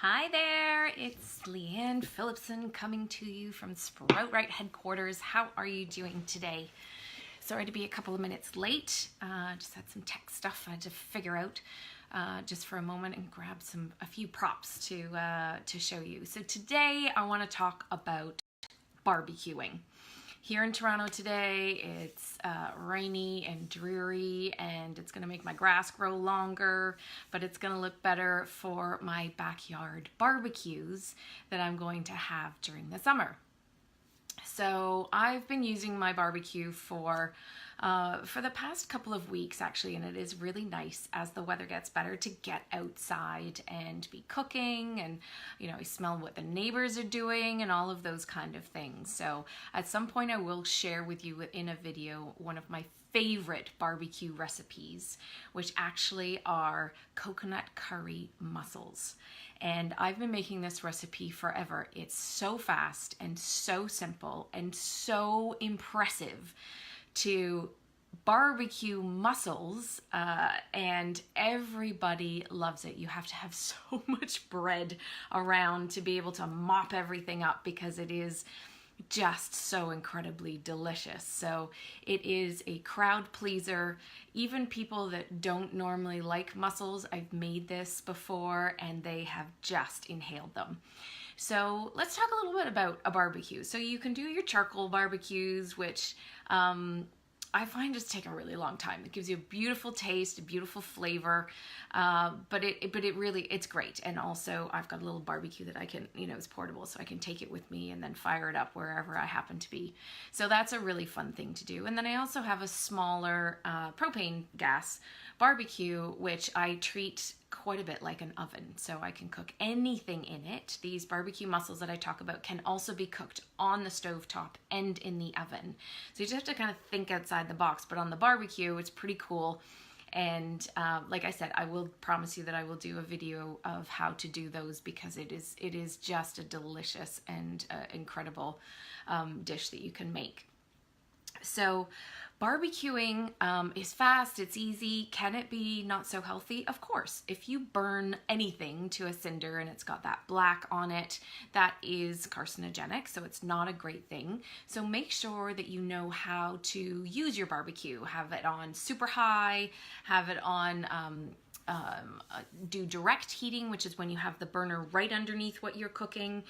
Hi there, it's Lianne Phillipson coming to you from Sprout Right headquarters. How are you doing today? Sorry to be a couple of minutes late. Just had some tech stuff I had to figure out just for a moment and grab a few props to show you. So today I want to talk about barbecuing. Here in Toronto today, it's rainy and dreary, and it's going to make my grass grow longer, but it's going to look better for my backyard barbecues that I'm going to have during the summer. So I've been using my barbecue for the past couple of weeks actually, and it is really nice as the weather gets better to get outside and be cooking, and I smell what the neighbors are doing and all of those kind of things. So at some point I will share with you in a video one of my favorite barbecue recipes, which actually are coconut curry mussels. And I've been making this recipe forever. It's so fast and so simple and so impressive to barbecue mussels, and everybody loves it. You have to have so much bread around to be able to mop everything up because it is just so incredibly delicious. So it is a crowd pleaser. Even people that don't normally like mussels, I've made this before and they have just inhaled them. So let's talk a little bit about a barbecue. So you can do your charcoal barbecues, which I find just take a really long time. It gives you a beautiful taste, a beautiful flavor, but it's great. And also I've got a little barbecue that I can, it's portable, so I can take it with me and then fire it up wherever I happen to be. So that's a really fun thing to do. And then I also have a smaller propane gas barbecue, which I treat quite a bit like an oven, so I can cook anything in it. These barbecue mussels that I talk about can also be cooked on the stovetop and in the oven. So you just have to kind of think outside the box, but on the barbecue, it's pretty cool. And like I said, I will promise you that I will do a video of how to do those because it is just a delicious and incredible dish that you can make. So barbecuing is fast, it's easy. Can it be not so healthy? Of course. If you burn anything to a cinder and it's got that black on it, that is carcinogenic, so it's not a great thing. So make sure that you know how to use your barbecue. Have it on super high, have it on do direct heating, which is when you have the burner right underneath what you're cooking.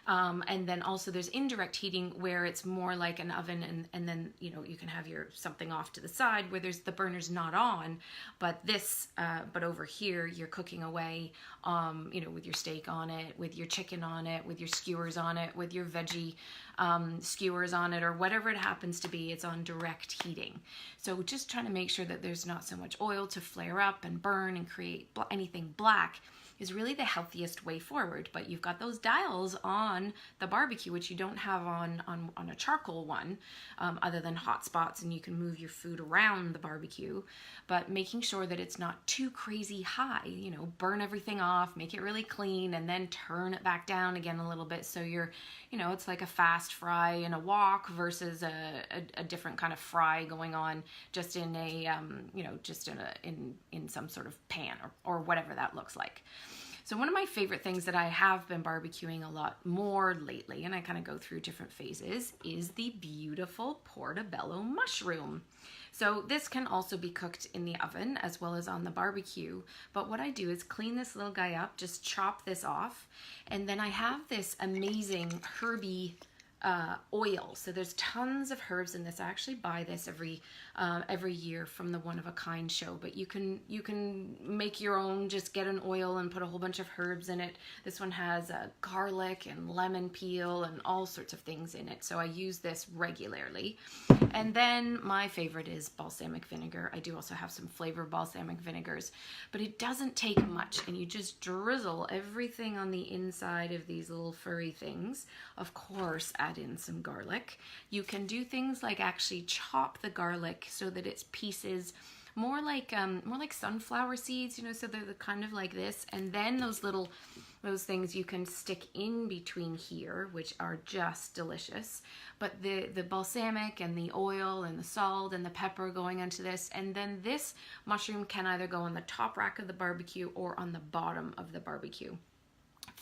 And then also there's indirect heating where it's more like an oven, and then you can have something off to the side where the burner's not on, but over here you're cooking away, with your steak on it, with your chicken on it, with your skewers on it, with your veggie skewers on it, or whatever it happens to be. It's on direct heating. So just trying to make sure that there's not so much oil to flare up and burn and create anything black is really the healthiest way forward. But you've got those dials on the barbecue, which you don't have on a charcoal one, other than hot spots, and you can move your food around the barbecue, but making sure that it's not too crazy high, burn everything off, make it really clean, and then turn it back down again a little bit. So it's like a fast fry in a wok versus a different kind of fry going on just in in some sort of pan or whatever that looks like. So one of my favorite things that I have been barbecuing a lot more lately, and I kind of go through different phases, is the beautiful Portobello mushroom. So this can also be cooked in the oven as well as on the barbecue. But what I do is clean this little guy up, just chop this off, and then I have this amazing herby oil. So there's tons of herbs in this. I actually buy this every year from the One of a Kind show, but you can make your own. Just get an oil and put a whole bunch of herbs in it. This one has garlic and lemon peel and all sorts of things in it. So I use this regularly. And then my favorite is balsamic vinegar. I do also have some flavor balsamic vinegars, but it doesn't take much, and you just drizzle everything on the inside of these little furry things. Of course, add in some garlic. You can do things like actually chop the garlic so that it's pieces more like sunflower seeds, so they're kind of like this. And then those things you can stick in between here, which are just delicious. But the balsamic and the oil and the salt and the pepper going into this, and then this mushroom can either go on the top rack of the barbecue or on the bottom of the barbecue.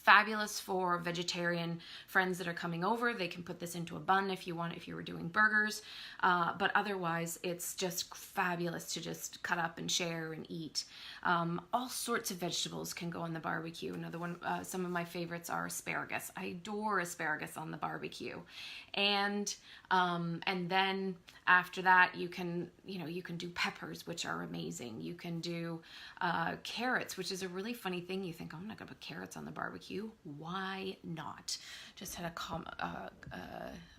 fabulous for vegetarian friends that are coming over. They can put this into a bun if you want, if you were doing burgers. But otherwise, it's just fabulous to just cut up and share and eat. All sorts of vegetables can go on the barbecue. Another one, some of my favorites are asparagus. I adore asparagus on the barbecue. And then after that, you can do peppers, which are amazing. You can do carrots, which is a really funny thing. You think, oh, I'm not gonna put carrots on the barbecue. Why not? Just had a comment.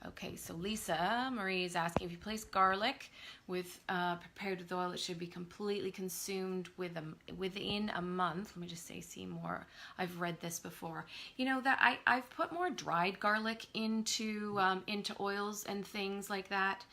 Okay, so Lisa Marie is asking, if you place garlic with prepared with oil, it should be completely consumed within a month. Let me just say, see more. I've read this before. You know that I've put more dried garlic into oils and things like that.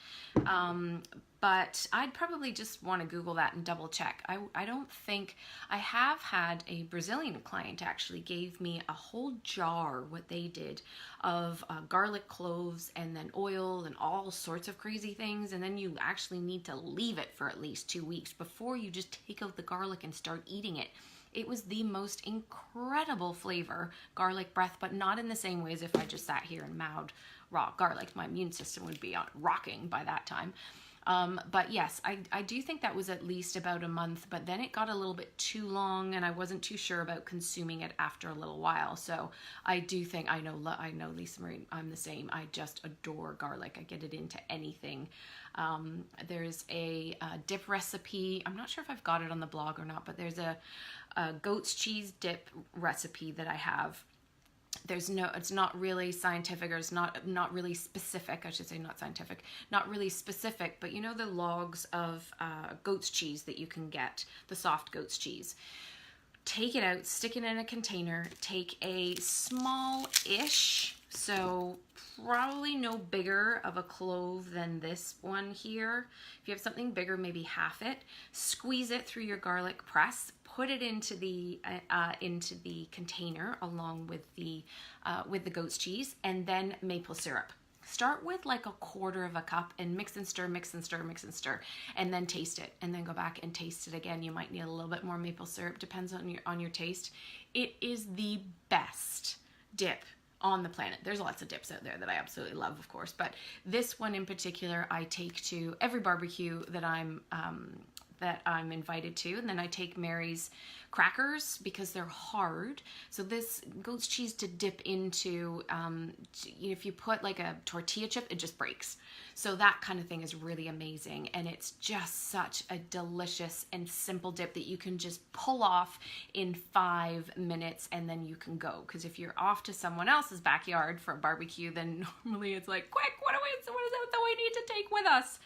But I'd probably just want to Google that and double check. I don't think, I have had a Brazilian client actually gave me a whole jar, what they did, of garlic cloves and then oil and all sorts of crazy things. And then you actually need to leave it for at least 2 weeks before you just take out the garlic and start eating it. It was the most incredible flavor, garlic breath, but not in the same way as if I just sat here and mowed raw garlic. My immune system would be rocking by that time. But yes, I do think that was at least about a month, but then it got a little bit too long and I wasn't too sure about consuming it after a little while. So I do think, I know Lisa Marie, I'm the same. I just adore garlic. I get it into anything. There's a dip recipe. I'm not sure if I've got it on the blog or not, but there's a goat's cheese dip recipe that I have. It's not really scientific, or it's not really specific. I should say not scientific, not really specific, but you know the logs of goat's cheese that you can get, the soft goat's cheese. Take it out, stick it in a container, take a small-ish, so probably no bigger of a clove than this one here. If you have something bigger, maybe half it. Squeeze it through your garlic press. Put it into the container along with the goat's cheese, and then maple syrup. Start with like a quarter of a cup and mix and stir, mix and stir, mix and stir, and then taste it, and then go back and taste it again. You might need a little bit more maple syrup, depends on your taste. It is the best dip on the planet. There's lots of dips out there that I absolutely love, of course, but this one in particular I take to every barbecue that I'm invited to. And then I take Mary's crackers because they're hard. So this goat's cheese to dip into, if you put like a tortilla chip, it just breaks. So that kind of thing is really amazing. And it's just such a delicious and simple dip that you can just pull off in 5 minutes and then you can go. Because if you're off to someone else's backyard for a barbecue, then normally it's like, quick, what is it that we need to take with us?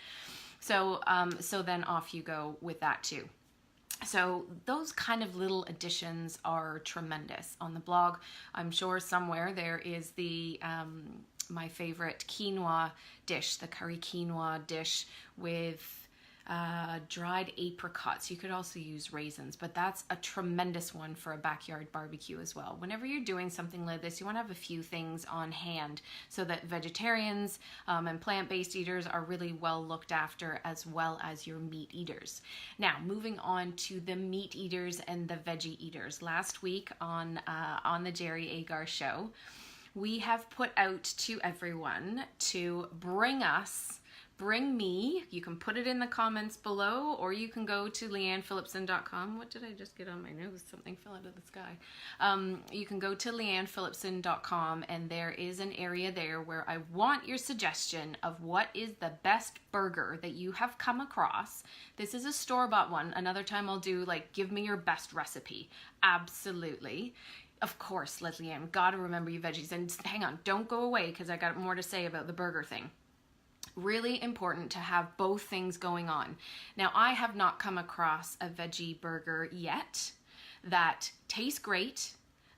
So then off you go with that too. So those kind of little additions are tremendous. On the blog, I'm sure somewhere there is the my favorite quinoa dish, the curry quinoa dish with dried apricots. You could also use raisins, but that's a tremendous one for a backyard barbecue as well. Whenever you're doing something like this, you want to have a few things on hand so that vegetarians and plant-based eaters are really well looked after, as well as your meat eaters. Now, moving on to the meat eaters and the veggie eaters. Last week on the Jerry Agar show, we have put out to everyone to bring me, you can put it in the comments below, or you can go to liannephillipson.com. What did I just get on my nose? Something fell out of the sky. You can go to liannephillipson.com, and there is an area there where I want your suggestion of what is the best burger that you have come across. This is a store-bought one. Another time I'll do like, give me your best recipe. Absolutely. Of course, Lianne, gotta remember you veggies. And hang on, don't go away, because I got more to say about the burger thing. Really important to have both things going on. Now, I have not come across a veggie burger yet that tastes great,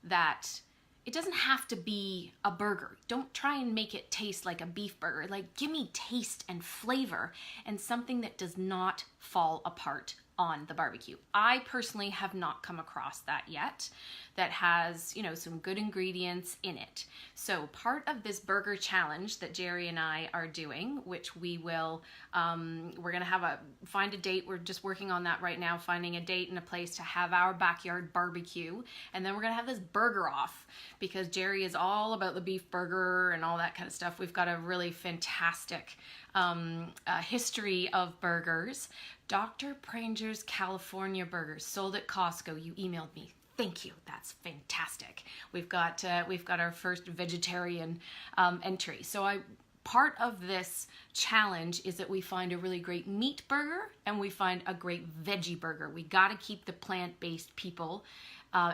that it doesn't have to be a burger. Don't try and make it taste like a beef burger. Like, give me taste and flavor and something that does not fall apart on the barbecue. I personally have not come across that yet that has, you know, some good ingredients in it. So part of this burger challenge that Jerry and I are doing, which we will, we're gonna find a date. We're just working on that right now, finding a date and a place to have our backyard barbecue. And then we're gonna have this burger off because Jerry is all about the beef burger and all that kind of stuff. We've got a really fantastic history of burgers. Dr. Pranger's California Burgers, sold at Costco. You emailed me. Thank you. That's fantastic. We've got our first vegetarian entry. So part of this challenge is that we find a really great meat burger and we find a great veggie burger. We got to keep the plant-based people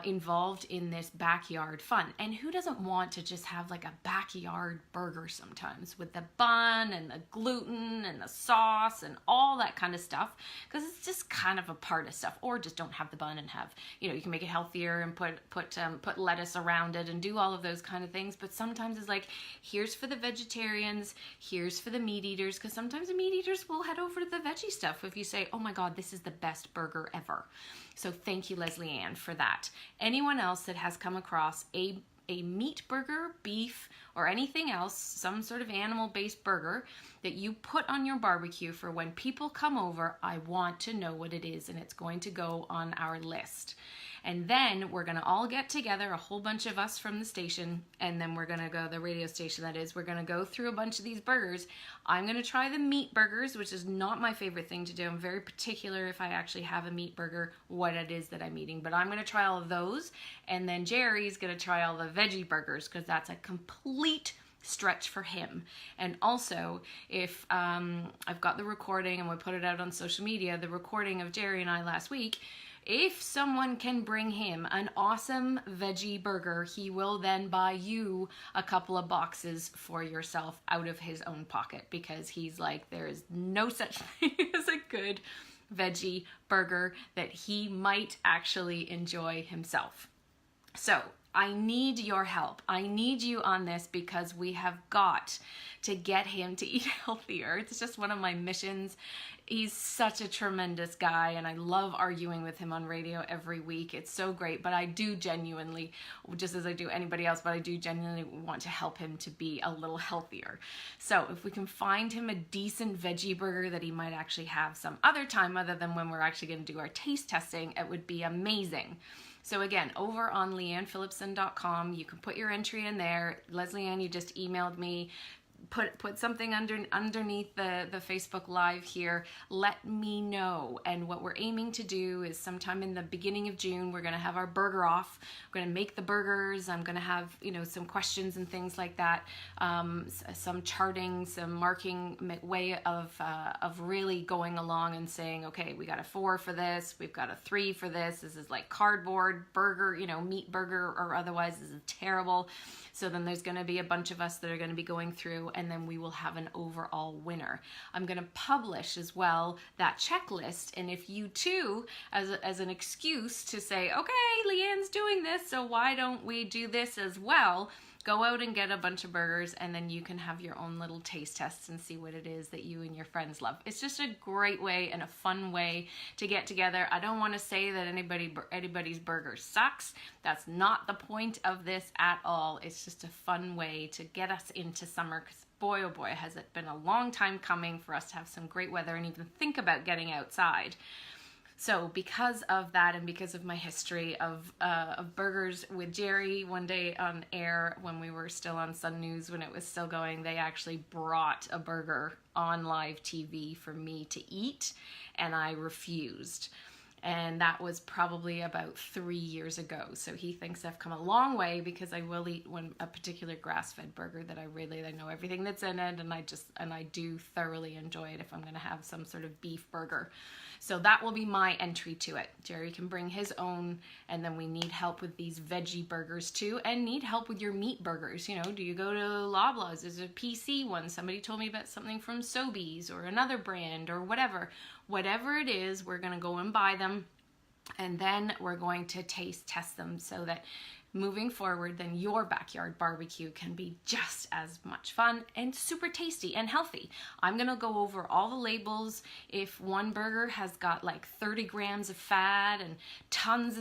involved in this backyard fun. And who doesn't want to just have like a backyard burger sometimes with the bun and the gluten and the sauce and all that kind of stuff, because it's just kind of a part of stuff. Or just don't have the bun and have, you know, you can make it healthier and put lettuce around it and do all of those kind of things. But sometimes it's like, here's for the vegetarians, here's for the meat eaters, because sometimes the meat eaters will head over to the veggie stuff if you say, oh my God, this is the best burger ever. So thank you, Lianne, for that. Anyone else that has come across a meat burger, beef, or anything else, some sort of animal-based burger that you put on your barbecue for when people come over, I want to know what it is, and it's going to go on our list. And then we're gonna all get together, a whole bunch of us from the station, and then we're gonna go, the radio station that is, we're gonna go through a bunch of these burgers. I'm gonna try the meat burgers, which is not my favorite thing to do. I'm very particular if I actually have a meat burger, what it is that I'm eating, but I'm gonna try all of those. And then Jerry's gonna try all the veggie burgers, because that's a complete stretch for him. And also, if I've got the recording and we put it out on social media, the recording of Jerry and I last week, if someone can bring him an awesome veggie burger, he will then buy you a couple of boxes for yourself out of his own pocket, because he's like, there is no such thing as a good veggie burger that he might actually enjoy himself. So I need your help. I need you on this, because we have got to get him to eat healthier. It's just one of my missions. He's such a tremendous guy, and I love arguing with him on radio every week. It's so great, but I do genuinely, just as I do anybody else, but I do genuinely want to help him to be a little healthier. So if we can find him a decent veggie burger that he might actually have some other time other than when we're actually going to do our taste testing, it would be amazing. So again, over on liannephillipson.com, you can put your entry in there. Lianne, you just emailed me. Put something underneath the Facebook Live here. Let me know. And what we're aiming to do is sometime in the beginning of June, we're going to have our burger off. We're going to make the burgers. I'm going to have, you know, some questions and things like that. Some charting, some marking way of really going along and saying, okay, we got a 4 for this. We've got a 3 for this. This is like cardboard burger, you know, meat burger or otherwise. This is terrible. So then there's going to be a bunch of us that are going to be going through, and then we will have an overall winner. I'm going to publish as well that checklist, and if you too, as an excuse to say, okay, Lianne's doing this, so why don't we do this as well? Go out and get a bunch of burgers, and then you can have your own little taste tests and see what it is that you and your friends love. It's just a great way and a fun way to get together. I don't want to say that anybody's burger sucks. That's not the point of this at all. It's just a fun way to get us into summer, because boy, oh boy, has it been a long time coming for us to have some great weather and even think about getting outside. So because of that, and because of my history of burgers with Jerry, one day on air when we were still on Sun News, when it was still going, they actually brought a burger on live TV for me to eat, and I refused. And that was probably about 3 years ago. So he thinks I've come a long way, because I will eat a particular grass-fed burger that I know everything that's in it, and I do thoroughly enjoy it if I'm going to have some sort of beef burger. So that will be my entry to it. Jerry can bring his own, and then we need help with these veggie burgers too, and need help with your meat burgers. You know, do you go to Loblaws? Is it a PC one? Somebody told me about something from Sobeys or another brand or whatever. Whatever it is, we're gonna go and buy them. And then we're going to taste test them so that moving forward, then your backyard barbecue can be just as much fun and super tasty and healthy. I'm gonna go over all the labels. If one burger has got like 30 grams of fat and tons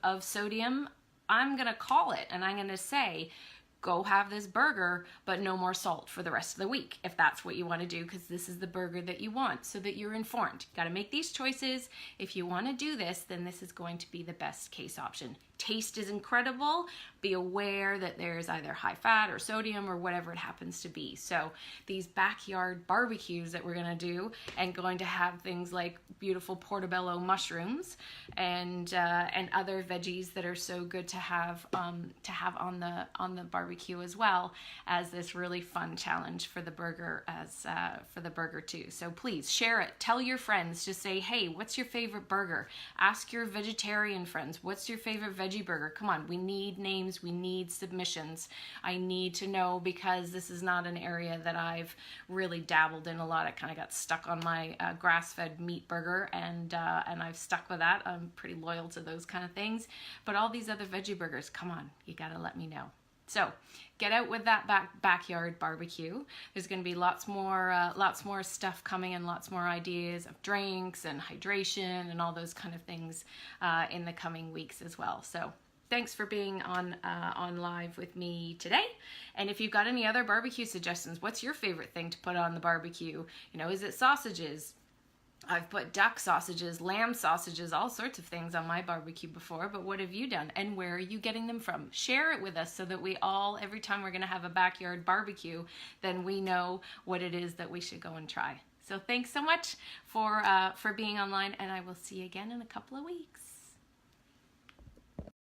of sodium, I'm gonna call it and I'm gonna say, go have this burger, but no more salt for the rest of the week, if that's what you want to do, because this is the burger that you want, so that you're informed. You got to make these choices. If you want to do this, then this is going to be the best case option. Taste is incredible. Be aware that there's either high fat or sodium or whatever it happens to be. So these backyard barbecues that we're going to do, and going to have things like beautiful portobello mushrooms and other veggies that are so good to have on the barbecue, as well as this really fun challenge for the burger too. So please share it. Tell your friends. Just say, hey, what's your favorite burger? Ask your vegetarian friends, what's your favorite veggie burger? Come on, we need names, we need submissions. I need to know, because this is not an area that I've really dabbled in a lot. I kind of got stuck on my grass-fed meat burger, and I've stuck with that. I'm pretty loyal to those kind of things. But all these other veggie burgers, come on, you gotta let me know. So get out with that backyard barbecue. There's going to be lots more stuff coming, and lots more ideas of drinks and hydration and all those kind of things in the coming weeks as well. So thanks for being on live with me today. And if you've got any other barbecue suggestions, what's your favorite thing to put on the barbecue? You know, is it sausages? I've put duck sausages, lamb sausages, all sorts of things on my barbecue before, but what have you done, and where are you getting them from? Share it with us so that we all, every time we're going to have a backyard barbecue, then we know what it is that we should go and try. So thanks so much for being online, and I will see you again in a couple of weeks.